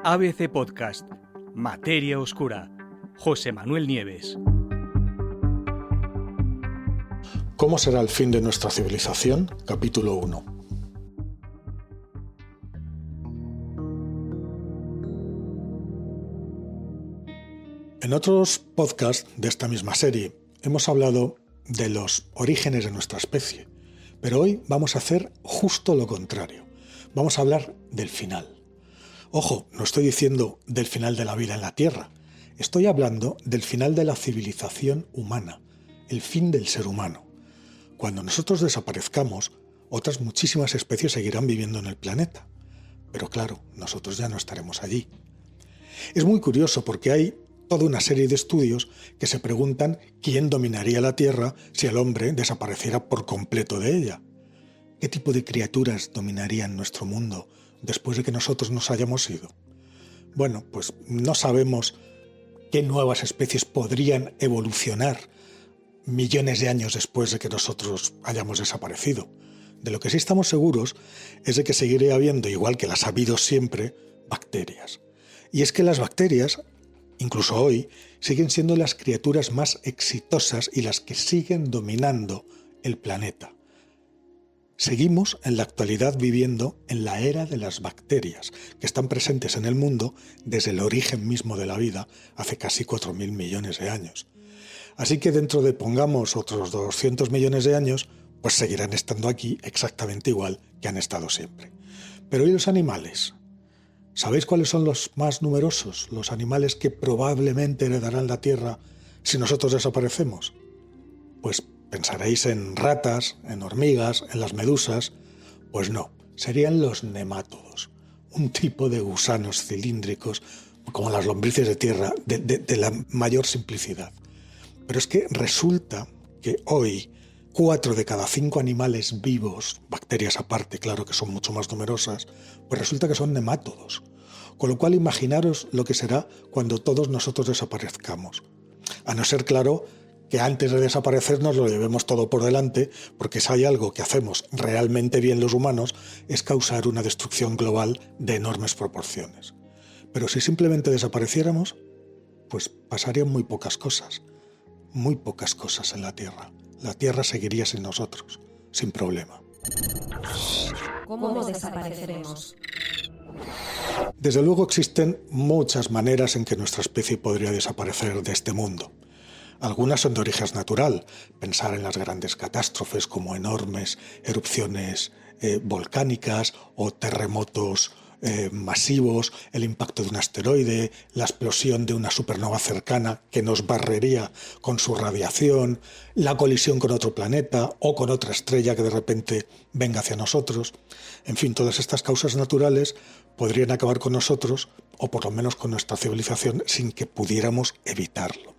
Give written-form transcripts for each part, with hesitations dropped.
ABC Podcast, Materia Oscura, José Manuel Nieves. ¿Cómo será el fin de nuestra civilización? Capítulo 1. En otros podcasts de esta misma serie hemos hablado de los orígenes de nuestra especie, pero hoy vamos a hacer justo lo contrario. Vamos a hablar del final. Ojo, no estoy diciendo del final de la vida en la Tierra, estoy hablando del final de la civilización humana, el fin del ser humano. Cuando nosotros desaparezcamos, otras muchísimas especies seguirán viviendo en el planeta, pero claro, nosotros ya no estaremos allí. Es muy curioso porque hay toda una serie de estudios que se preguntan quién dominaría la Tierra si el hombre desapareciera por completo de ella. ¿Qué tipo de criaturas dominarían nuestro mundo después de que nosotros nos hayamos ido? Bueno, pues no sabemos qué nuevas especies podrían evolucionar millones de años después de que nosotros hayamos desaparecido. De lo que sí estamos seguros es de que seguiría habiendo, igual que las ha habido siempre, bacterias. Y es que las bacterias, incluso hoy, siguen siendo las criaturas más exitosas y las que siguen dominando el planeta. Seguimos en la actualidad viviendo en la era de las bacterias, que están presentes en el mundo desde el origen mismo de la vida, hace casi 4.000 millones de años. Así que dentro de, pongamos, otros 200 millones de años, pues seguirán estando aquí exactamente igual que han estado siempre. Pero ¿y los animales? ¿Sabéis cuáles son los más numerosos? Los animales que probablemente heredarán la Tierra si nosotros desaparecemos. Pues pensaréis en ratas, en hormigas, en las medusas. Pues no, serían los nemátodos, un tipo de gusanos cilíndricos, como las lombrices de tierra, de la mayor simplicidad. Pero es que resulta que hoy 4 de cada 5 animales vivos, bacterias aparte, claro que son mucho más numerosas, pues resulta que son nemátodos. Con lo cual imaginaros lo que será cuando todos nosotros desaparezcamos. A no ser, claro, que antes de desaparecer nos lo llevemos todo por delante, porque si hay algo que hacemos realmente bien los humanos es causar una destrucción global de enormes proporciones. Pero si simplemente desapareciéramos, pues pasarían muy pocas cosas en la Tierra. La Tierra seguiría sin nosotros, sin problema. ¿Cómo desapareceremos? Desde luego existen muchas maneras en que nuestra especie podría desaparecer de este mundo. Algunas son de origen natural, pensar en las grandes catástrofes como enormes erupciones volcánicas o terremotos masivos, el impacto de un asteroide, la explosión de una supernova cercana que nos barrería con su radiación, la colisión con otro planeta o con otra estrella que de repente venga hacia nosotros. En fin, todas estas causas naturales podrían acabar con nosotros o por lo menos con nuestra civilización sin que pudiéramos evitarlo.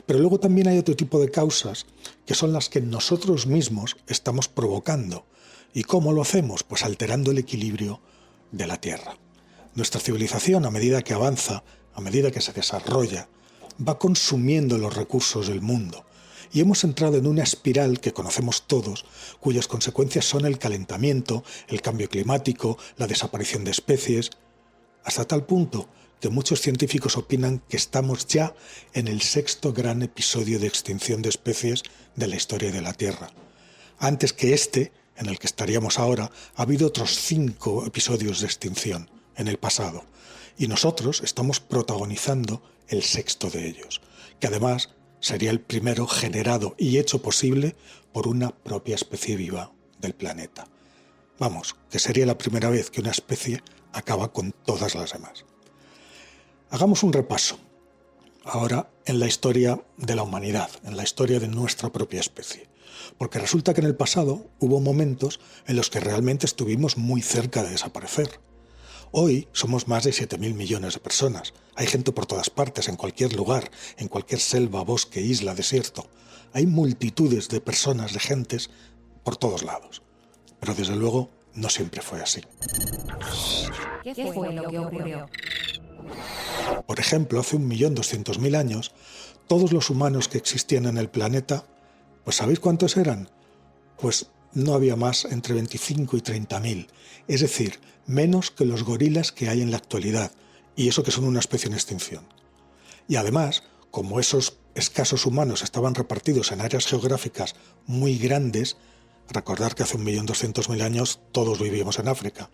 Pero luego también hay otro tipo de causas que son las que nosotros mismos estamos provocando. ¿Y cómo lo hacemos? Pues alterando el equilibrio de la Tierra. Nuestra civilización, a medida que avanza, a medida que se desarrolla, va consumiendo los recursos del mundo. Y hemos entrado en una espiral que conocemos todos, cuyas consecuencias son el calentamiento, el cambio climático, la desaparición de especies, hasta tal punto que muchos científicos opinan que estamos ya en el 6º gran episodio de extinción de especies de la historia de la Tierra. Antes que este, en el que estaríamos ahora, ha habido otros 5 episodios de extinción en el pasado, y nosotros estamos protagonizando el 6º de ellos, que además sería el primero generado y hecho posible por una propia especie viva del planeta. Vamos, que sería la primera vez que una especie acaba con todas las demás. Hagamos un repaso ahora en la historia de la humanidad, en la historia de nuestra propia especie. Porque resulta que en el pasado hubo momentos en los que realmente estuvimos muy cerca de desaparecer. Hoy somos más de 7.000 millones de personas. Hay gente por todas partes, en cualquier lugar, en cualquier selva, bosque, isla, desierto. Hay multitudes de personas, de gentes, por todos lados. Pero desde luego no siempre fue así. ¿Qué fue lo que ocurrió? Por ejemplo, hace 1.200.000 años, todos los humanos que existían en el planeta, pues ¿sabéis cuántos eran? Pues no había más entre 25 y 30.000, es decir, menos que los gorilas que hay en la actualidad, y eso que son una especie en extinción. Y además, como esos escasos humanos estaban repartidos en áreas geográficas muy grandes, recordar que hace 1.200.000 años todos vivíamos en África,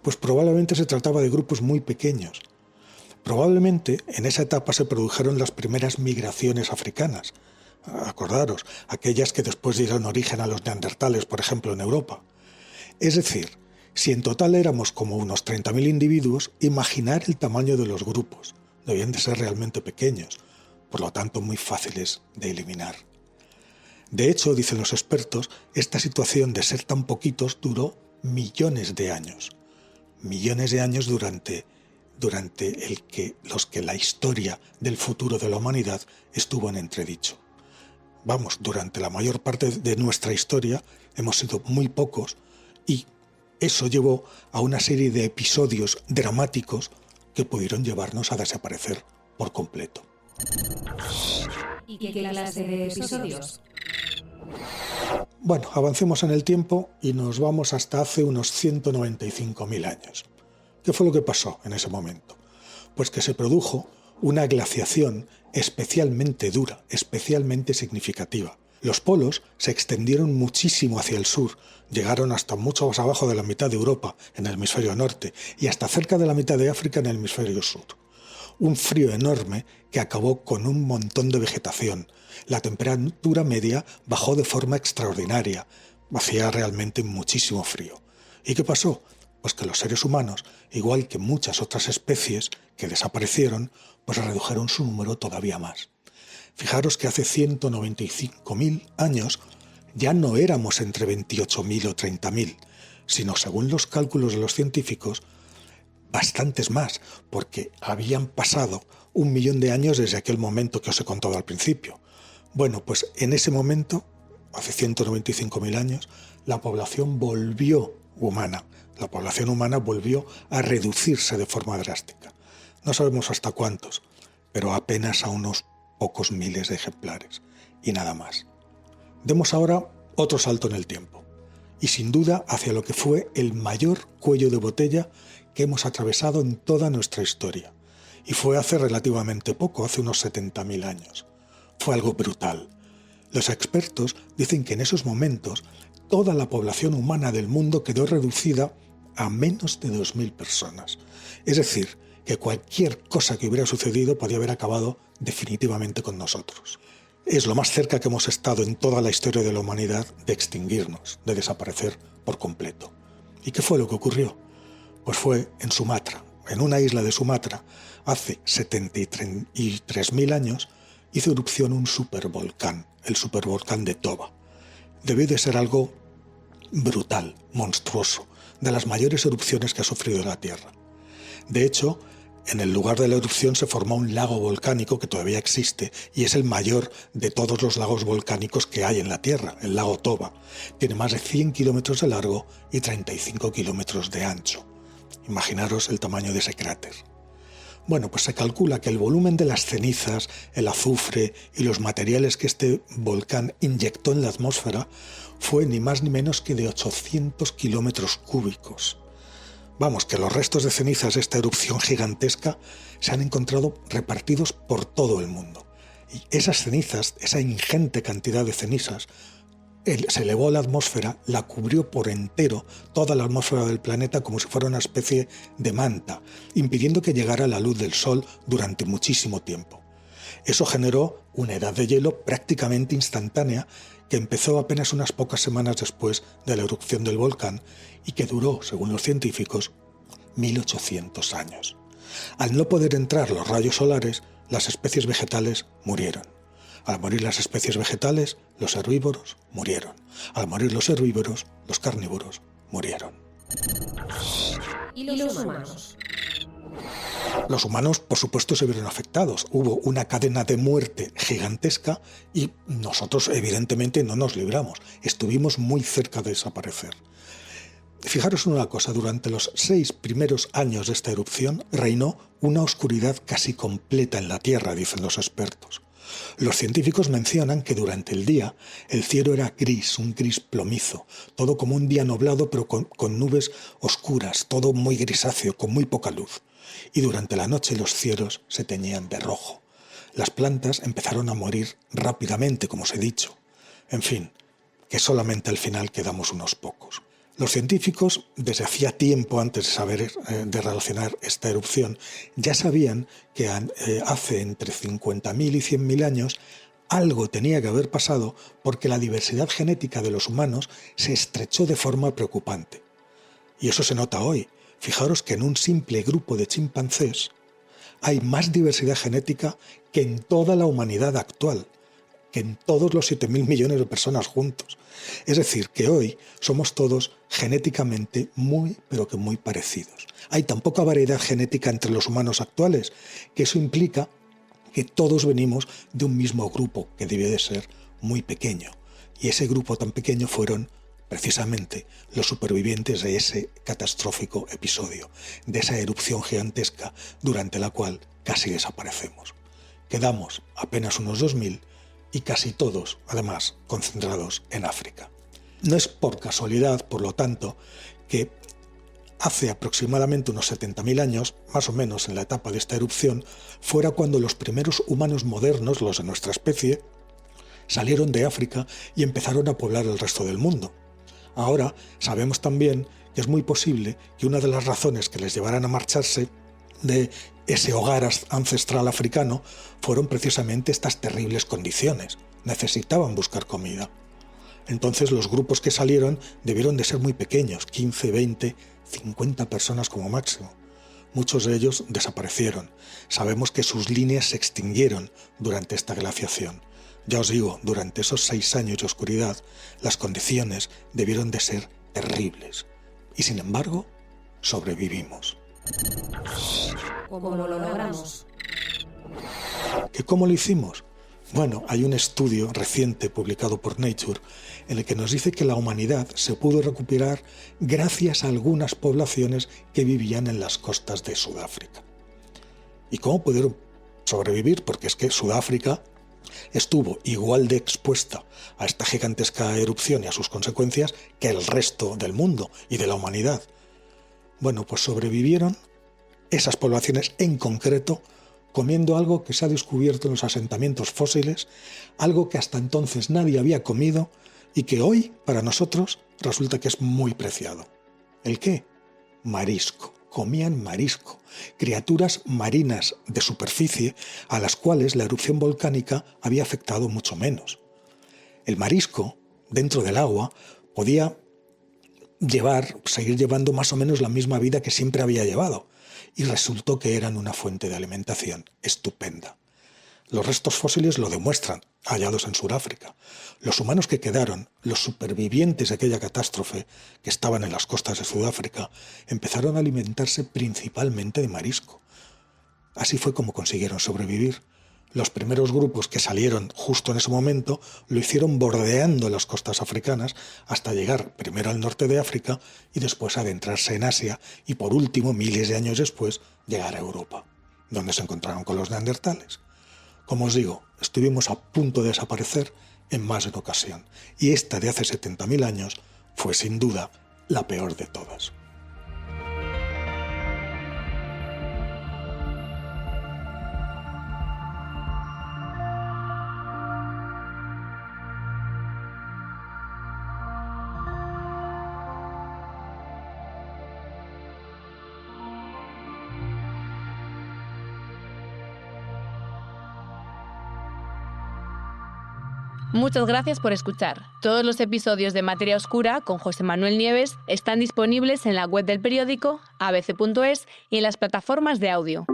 pues probablemente se trataba de grupos muy pequeños. Probablemente en esa etapa se produjeron las primeras migraciones africanas. Acordaros, aquellas que después dieron origen a los neandertales, por ejemplo, en Europa. Es decir, si en total éramos como unos 30.000 individuos, imaginar el tamaño de los grupos. Debían de ser realmente pequeños, por lo tanto muy fáciles de eliminar. De hecho, dicen los expertos, esta situación de ser tan poquitos duró millones de años. Millones de años durante los que la historia del futuro de la humanidad estuvo en entredicho. Vamos, durante la mayor parte de nuestra historia hemos sido muy pocos y eso llevó a una serie de episodios dramáticos que pudieron llevarnos a desaparecer por completo. ¿Y qué clase de episodios? Bueno, avancemos en el tiempo y nos vamos hasta hace unos 195.000 años. ¿Qué fue lo que pasó en ese momento? Pues que se produjo una glaciación especialmente dura, especialmente significativa. Los polos se extendieron muchísimo hacia el sur, llegaron hasta mucho más abajo de la mitad de Europa, en el hemisferio norte, y hasta cerca de la mitad de África, en el hemisferio sur. Un frío enorme que acabó con un montón de vegetación. La temperatura media bajó de forma extraordinaria, hacía realmente muchísimo frío. ¿Y qué pasó? Pues que los seres humanos, igual que muchas otras especies que desaparecieron, pues redujeron su número todavía más. Fijaros que hace 195.000 años ya no éramos entre 28.000 o 30.000, sino, según los cálculos de los científicos, bastantes más, porque habían pasado 1 millón de años desde aquel momento que os he contado al principio. Bueno, pues en ese momento, hace 195.000 años, la población humana volvió a reducirse de forma drástica. No sabemos hasta cuántos, pero apenas a unos pocos miles de ejemplares, y nada más. Demos ahora otro salto en el tiempo, y sin duda hacia lo que fue el mayor cuello de botella que hemos atravesado en toda nuestra historia, y fue hace relativamente poco, hace unos 70.000 años. Fue algo brutal. Los expertos dicen que en esos momentos toda la población humana del mundo quedó reducida a menos de 2.000 personas. Es decir, que cualquier cosa que hubiera sucedido podía haber acabado definitivamente con nosotros. Es lo más cerca que hemos estado en toda la historia de la humanidad de extinguirnos, de desaparecer por completo. ¿Y qué fue lo que ocurrió? Pues fue en Sumatra, en una isla de Sumatra, hace 73.000 años, hizo erupción un supervolcán, el supervolcán de Toba. Debió de ser algo brutal, monstruoso, de las mayores erupciones que ha sufrido la Tierra. De hecho, en el lugar de la erupción se formó un lago volcánico que todavía existe y es el mayor de todos los lagos volcánicos que hay en la Tierra, el lago Toba. Tiene más de 100 kilómetros de largo y 35 kilómetros de ancho. Imaginaros el tamaño de ese cráter. Bueno, pues se calcula que el volumen de las cenizas, el azufre y los materiales que este volcán inyectó en la atmósfera fue ni más ni menos que de 800 kilómetros cúbicos. Vamos, que los restos de cenizas de esta erupción gigantesca se han encontrado repartidos por todo el mundo. Y esas cenizas, esa ingente cantidad de cenizas, se elevó a la atmósfera, la cubrió por entero, toda la atmósfera del planeta, como si fuera una especie de manta, impidiendo que llegara la luz del sol durante muchísimo tiempo. Eso generó una edad de hielo prácticamente instantánea que empezó apenas unas pocas semanas después de la erupción del volcán y que duró, según los científicos, 1.800 años. Al no poder entrar los rayos solares, las especies vegetales murieron. Al morir las especies vegetales, los herbívoros murieron. Al morir los herbívoros, los carnívoros murieron. ¿Y los humanos? Los humanos, por supuesto, se vieron afectados. Hubo una cadena de muerte gigantesca y nosotros, evidentemente, no nos libramos. Estuvimos muy cerca de desaparecer. Fijaros en una cosa, durante los 6 primeros años de esta erupción reinó una oscuridad casi completa en la Tierra, dicen los expertos. Los científicos mencionan que durante el día el cielo era gris, un gris plomizo, todo como un día nublado pero con nubes oscuras, todo muy grisáceo, con muy poca luz. Y durante la noche los cielos se teñían de rojo. Las plantas empezaron a morir rápidamente, como os he dicho. En fin, que solamente al final quedamos unos pocos. Los científicos, desde hacía tiempo antes de saber de relacionar esta erupción, ya sabían que hace entre 50.000 y 100.000 años algo tenía que haber pasado porque la diversidad genética de los humanos se estrechó de forma preocupante. Y eso se nota hoy. Fijaros que en un simple grupo de chimpancés hay más diversidad genética que en toda la humanidad actual, que en todos los 7.000 millones de personas juntos. Es decir, que hoy somos todos genéticamente muy, pero que muy parecidos. Hay tan poca variedad genética entre los humanos actuales que eso implica que todos venimos de un mismo grupo que debe de ser muy pequeño. Y ese grupo tan pequeño fueron precisamente los supervivientes de ese catastrófico episodio, de esa erupción gigantesca durante la cual casi desaparecemos. Quedamos apenas unos 2.000 y casi todos, además, concentrados en África. No es por casualidad, por lo tanto, que hace aproximadamente unos 70.000 años, más o menos en la etapa de esta erupción, fuera cuando los primeros humanos modernos, los de nuestra especie, salieron de África y empezaron a poblar el resto del mundo. Ahora sabemos también que es muy posible que una de las razones que les llevaran a marcharse de ese hogar ancestral africano fueron precisamente estas terribles condiciones. Necesitaban buscar comida. Entonces los grupos que salieron debieron de ser muy pequeños, 15, 20, 50 personas como máximo. Muchos de ellos desaparecieron. Sabemos que sus líneas se extinguieron durante esta glaciación. Ya os digo, durante esos 6 años de oscuridad, las condiciones debieron de ser terribles. Y sin embargo, sobrevivimos. ¿Cómo lo logramos? ¿Que cómo lo hicimos? Bueno, hay un estudio reciente publicado por Nature en el que nos dice que la humanidad se pudo recuperar gracias a algunas poblaciones que vivían en las costas de Sudáfrica. ¿Y cómo pudieron sobrevivir? Porque es que Sudáfrica estuvo igual de expuesta a esta gigantesca erupción y a sus consecuencias que el resto del mundo y de la humanidad. Bueno, pues sobrevivieron esas poblaciones en concreto comiendo algo que se ha descubierto en los asentamientos fósiles, algo que hasta entonces nadie había comido y que hoy, para nosotros, resulta que es muy preciado. ¿El qué? Marisco. Comían marisco, criaturas marinas de superficie a las cuales la erupción volcánica había afectado mucho menos. El marisco, dentro del agua, podía seguir llevando más o menos la misma vida que siempre había llevado, y resultó que eran una fuente de alimentación estupenda. Los restos fósiles lo demuestran, hallados en Sudáfrica. Los humanos que quedaron, los supervivientes de aquella catástrofe que estaban en las costas de Sudáfrica, empezaron a alimentarse principalmente de marisco. Así fue como consiguieron sobrevivir. Los primeros grupos que salieron justo en ese momento lo hicieron bordeando las costas africanas hasta llegar primero al norte de África y después adentrarse en Asia y por último, miles de años después, llegar a Europa, donde se encontraron con los neandertales. Como os digo, estuvimos a punto de desaparecer en más de una ocasión, y esta de hace 70.000 años fue sin duda la peor de todas. Muchas gracias por escuchar. Todos los episodios de Materia Oscura con José Manuel Nieves están disponibles en la web del periódico, abc.es y en las plataformas de audio.